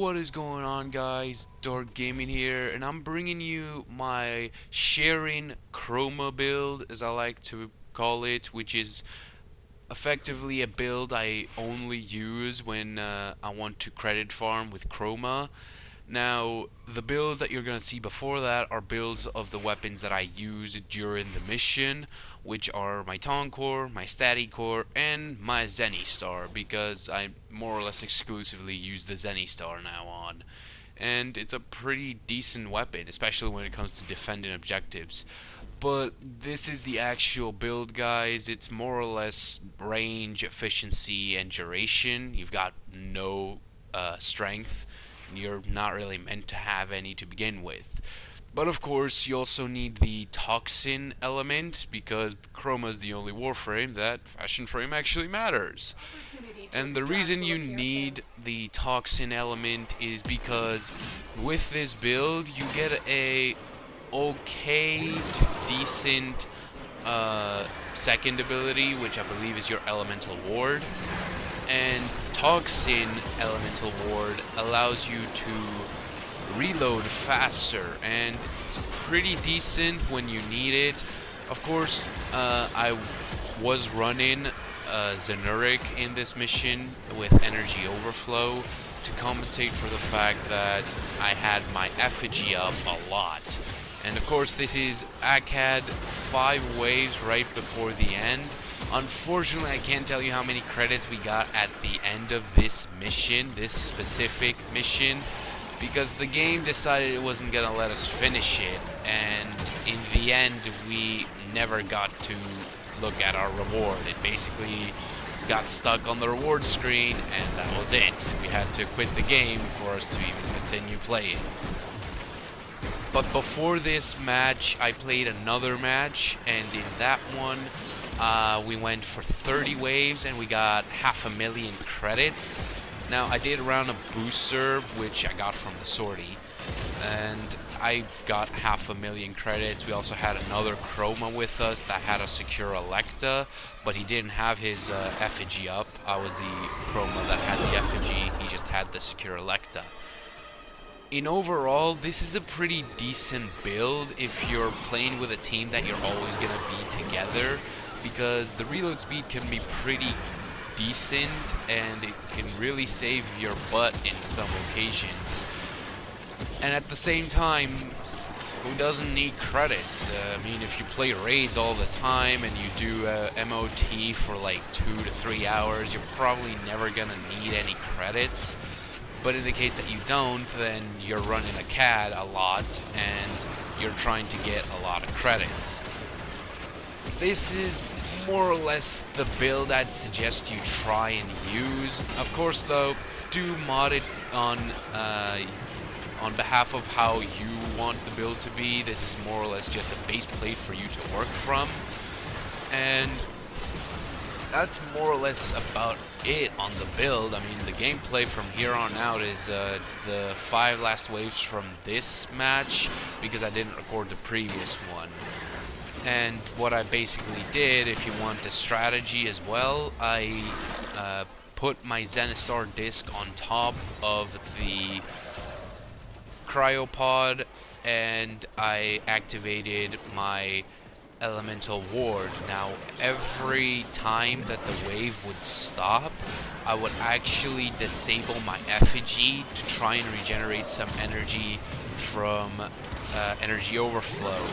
what is going on, guys? Dark Gaming here, and I'm bringing you my Sharing Chroma build, as I like to call it, which is effectively a build I only use when I want to credit farm with Chroma. Now, the builds that you're going to see before that are builds of the weapons that I used during the mission, which are my Tong Core, my Static Core, and my Zenny Star, because I more or less exclusively use the Zenny Star now on. And it's a pretty decent weapon, especially when it comes to defending objectives. But this is the actual build, guys. It's more or less range, efficiency, and duration. You've got no strength. You're not really meant to have any to begin with. But of course, you also need the toxin element, because Chroma is the only Warframe that Fashion Frame actually matters. And the reason you need the toxin element is because with this build, you get a okay to decent second ability, which I believe is your Elemental Ward. And Toxin Elemental Ward allows you to reload faster, and it's pretty decent when you need it. Of course, I was running Zenuric in this mission with energy overflow to compensate for the fact that I had my effigy up a lot. And of course, this is ACAD 5 waves right before the end. Unfortunately, I can't tell you how many credits we got at the end of this mission, this specific mission, because the game decided it wasn't gonna let us finish it, and in the end, we never got to look at our reward. It basically got stuck on the reward screen, and that was it. We had to quit the game for us to even continue playing. But before this match, I played another match, and in that one, we went for 30 waves and we got 500,000 credits. Now, I did run a booster, which I got from the sortie, and I got 500,000 credits. We also had another Chroma with us that had a secure Electa, but he didn't have his effigy up. I was the Chroma that had the effigy, he just had the secure Electa. In overall, this is a pretty decent build if you're playing with a team that you're always going to be together, because the reload speed can be pretty decent and it can really save your butt in some occasions. And at the same time, who doesn't need credits? I mean, if you play raids all the time and you do MOT for like 2 to 3 hours, you're probably never gonna need any credits. But in the case that you don't, then you're running a CAD a lot and you're trying to get a lot of credits. This is more or less the build I'd suggest you try and use. Of course, though, do mod it on behalf of how you want the build to be. This is more or less just a base plate for you to work from. And that's more or less about it on the build. I mean, the gameplay from here on out is the 5 last waves from this match, because I didn't record the previous one. And what I basically did, if you want a strategy as well, I put my Zenistar disc on top of the cryopod, and I activated my Elemental Ward. Now, every time that the wave would stop, I would actually disable my effigy to try and regenerate some energy from energy overflow.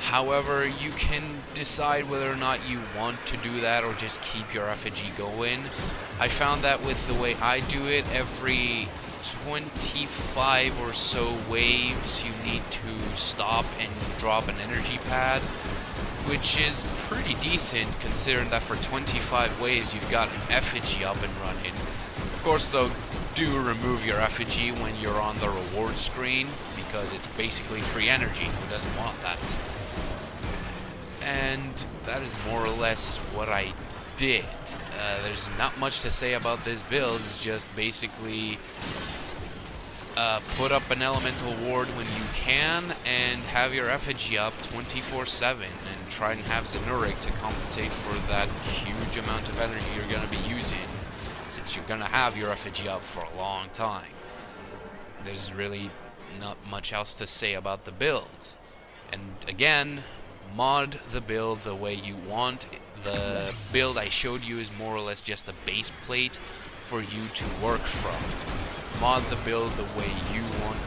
However, you can decide whether or not you want to do that or just keep your effigy going. I found that with the way I do it, every 25 or so waves you need to stop and drop an energy pad, which is pretty decent considering that for 25 waves you've got an effigy up and running. Of course, though, do remove your effigy when you're on the reward screen, because it's basically free energy. Who doesn't want that? And that is more or less what I did. There's not much to say about this build. It's just basically put up an Elemental Ward when you can and have your effigy up 24/7 and try and have Zenuric to compensate for that huge amount of energy you're going to be using, since you're going to have your effigy up for a long time. there's really not much else to say about the build. And again, mod the build the way you want. The build I showed you is more or less just a base plate for you to work from. Mod the build the way you want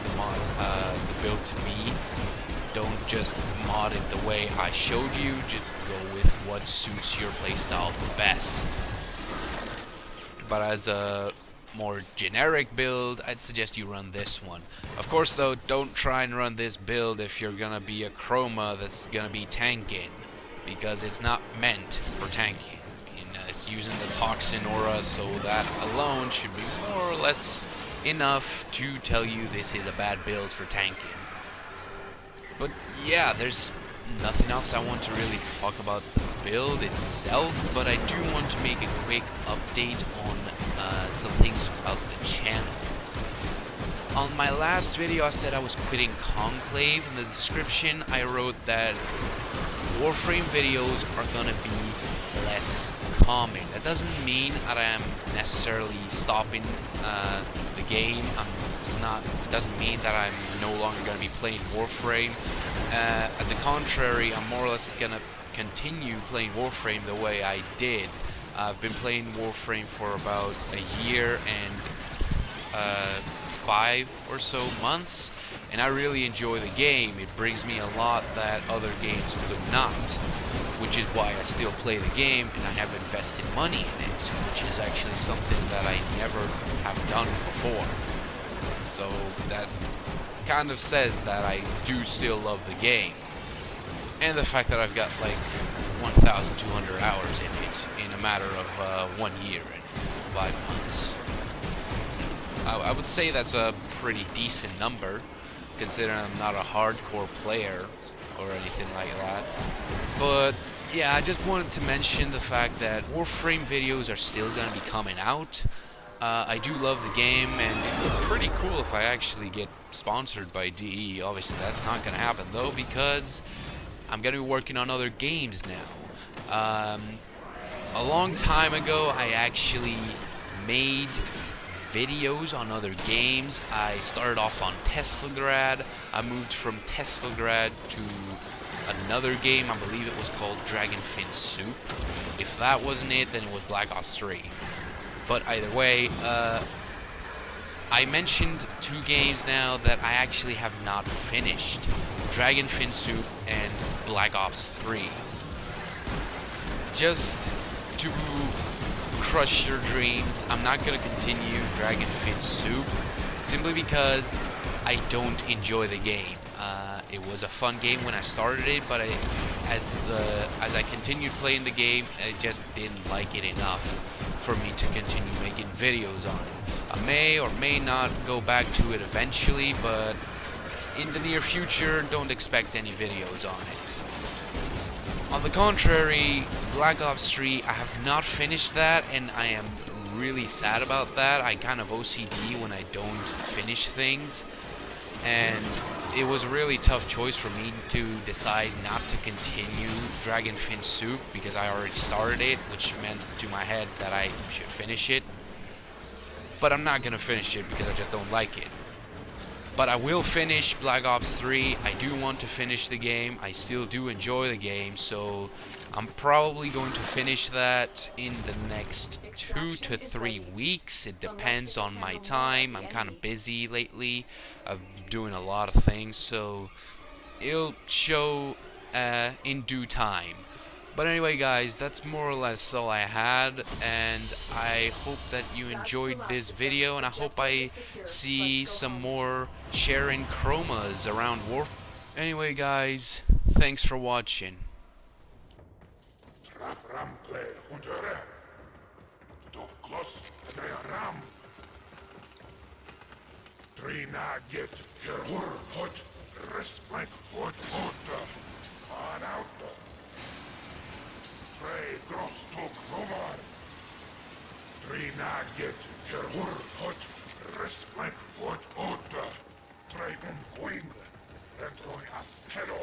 the build to be. Don't just mod it the way I showed you, just go with what suits your playstyle the best. But as a more generic build, I'd suggest you run this one. Of course though, don't try and run this build if you're gonna be a Chroma that's gonna be tanking, because it's not meant for tanking. It's using the toxin aura, so that alone should be more or less enough to tell you this is a bad build for tanking. But yeah, there's nothing else I want to really talk about the build itself, but I do want to make a quick update on some things about the channel. On my last video I said I was quitting Conclave. In the description I wrote that Warframe videos are gonna be less common. That doesn't mean that I am necessarily stopping the game. It doesn't mean that I'm no longer gonna be playing Warframe. At the contrary, I'm more or less gonna continue playing Warframe the way I did. I've been playing Warframe for about a year and 5 or so months, and I really enjoy the game. It brings me a lot that other games could not, which is why I still play the game and I have invested money in it, which is actually something that I never have done before. So that kind of says that I do still love the game. And the fact that I've got like 1,200 hours in it in a matter of 1 year and 5 months. I would say that's a pretty decent number, considering I'm not a hardcore player or anything like that. But yeah, I just wanted to mention the fact that Warframe videos are still going to be coming out. I do love the game, and it would be pretty cool if I actually get sponsored by DE. Obviously that's not going to happen though, because I'm going to be working on other games now. A long time ago I actually made videos on other games. I started off on Teslagrad. I moved from Teslagrad to another game. I believe it was called Dragonfin Soup. If that wasn't it, then it was Black Ops 3. But either way, I mentioned 2 games now that I actually have not finished. Dragonfin Soup and Black Ops 3. Just to crush your dreams, I'm not going to continue Dragonfin Soup, simply because I don't enjoy the game. It was a fun game when I started it, but as I continued playing the game, I just didn't like it enough for me to continue making videos on it. I may or may not go back to it eventually, but in the near future, don't expect any videos on it. On the contrary, Black Ops 3, I have not finished that, and I am really sad about that. I kind of OCD when I don't finish things, and it was a really tough choice for me to decide not to continue Dragonfin Soup because I already started it, which meant to my head that I should finish it. But I'm not gonna finish it because I just don't like it. But I will finish Black Ops 3. I do want to finish the game. I still do enjoy the game, so I'm probably going to finish that in the next 2 to 3 weeks. It depends on my time. I'm kind of busy lately. I'm doing a lot of things, so it'll show in due time. But anyway, guys, that's more or less all I had, and I hope that you enjoyed this video, and I hope I see some more Sharing Chromas around Warframe. Anyway, guys, thanks for watching. Trei grosto kromar. Trinaget kerur hot restmank hot ota. Trei ben queen. Entroi as pedo.